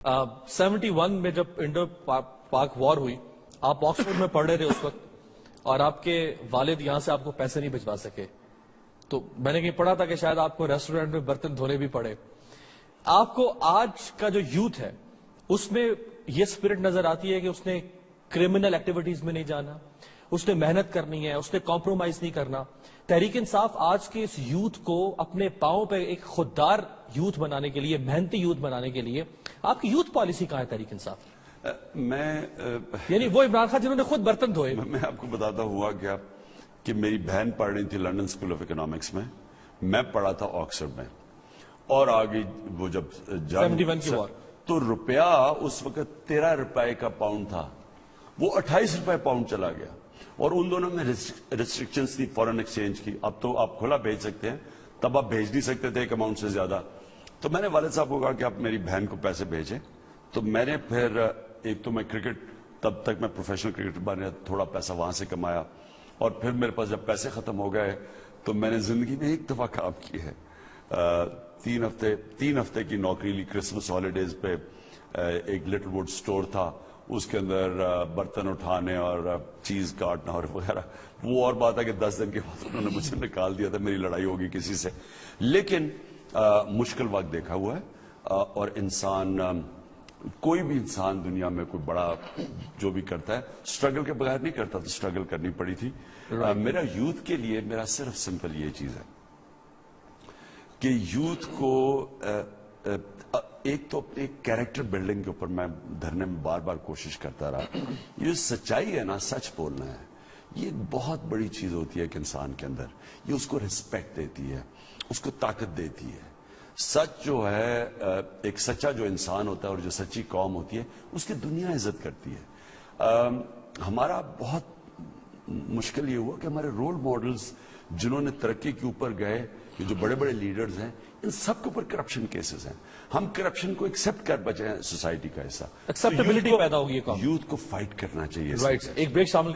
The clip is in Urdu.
71 میں جب انڈو پاک وار ہوئی، آپ آکسفورڈ میں پڑھ رہے تھے اس وقت، اور آپ کے والد یہاں سے آپ کو پیسے نہیں بھجوا سکے، تو میں نے کہیں پڑھا تھا کہ شاید آپ کو ریسٹورینٹ میں برتن دھونے بھی پڑے. آپ کو آج کا جو یوتھ ہے اس میں یہ اسپرٹ نظر آتی ہے کہ اس نے کرمنل ایکٹیویٹیز میں نہیں جانا، اس نے محنت کرنی ہے، اس نے کمپرومائز نہیں کرنا. تحریک انصاف آج کے اس یوتھ کو اپنے پاؤں پہ ایک خوددار یوتھ بنانے کے لیے، محنتی یوتھ بنانے کے لیے، آپ کی یوتھ پالیسی کہاں ہے تحریک انصاف؟ یعنی وہ عمران خان جنہوں نے خود برتن دھوئے. میں آپ کو بتاتا ہوا کہ میری بہن پڑھ رہی تھی لنڈن اسکول آف اکنامکس میں، میں پڑھا تھا آکسفورڈ میں، اور آگے وہ جب 71 کی وار، تو روپیہ اس وقت 13 روپے کا پاؤنڈ تھا، وہ 28 روپے پاؤنڈ چلا گیا، اور ان دونوں میں ریسٹرکشنز تھی فورن ایکسچینج کی. اب تو آپ کھلا بھیج سکتے ہیں، تب آپ بھیج نہیں سکتے تھے ایک اماؤنٹ سے زیادہ. تو میں نے والد صاحب کو کہا کہ آپ میری بہن کو پیسے بھیجیں. تو میں نے پھر ایک تو میں کرکٹ، تب تک میں پروفیشنل کرکٹر بنا، تھوڑا پیسہ وہاں سے کمایا، اور پھر میرے پاس جب پیسے ختم ہو گئے تو میں نے زندگی میں ایک دفعہ کام کی ہے. 3 ہفتے کی نوکری لی کرسمس ہالیڈیز پہ. ایک لٹل ووڈ سٹور تھا، اس کے اندر برتن اٹھانے اور چیز کاٹنا اور وغیرہ. وہ اور بات ہے کہ 10 دن کے بعد انہوں نے مجھے نکال دیا تھا، میری لڑائی ہوگی کسی سے. لیکن مشکل وقت دیکھا ہوا ہے، اور انسان، کوئی بھی انسان دنیا میں کوئی بڑا جو بھی کرتا ہے سٹرگل کے بغیر نہیں کرتا، تو سٹرگل کرنی پڑی تھی. میرا یوتھ کے لیے میرا صرف سمپل یہ چیز ہے کہ یوتھ کو ایک تو اپنے کیریکٹر بلڈنگ کے اوپر میں دھرنے میں بار بار کوشش کرتا رہا. یہ سچائی ہے نا، سچ بولنا ہے، یہ بہت بڑی چیز ہوتی ہے ایک انسان کے اندر. یہ اس کو ریسپیکٹ دیتی ہے، اس کو طاقت دیتی ہے. سچ جو ہے، ایک سچا جو انسان ہوتا ہے اور جو سچی قوم ہوتی ہے، اس کی دنیا عزت کرتی ہے. ہمارا بہت مشکل یہ ہوا کہ ہمارے رول ماڈلز جنہوں نے ترقی کے اوپر گئے، جو بڑے بڑے لیڈرز ہیں، ان سب کے اوپر کرپشن کیسز ہیں. ہم کرپشن کو ایکسپٹ کر بچے ہیں، سوسائٹی کا حصہ. ایکسپٹیبلٹی پیدا ہوگی. یوتھ کو فائٹ کرنا چاہیے. ایک بریک شامل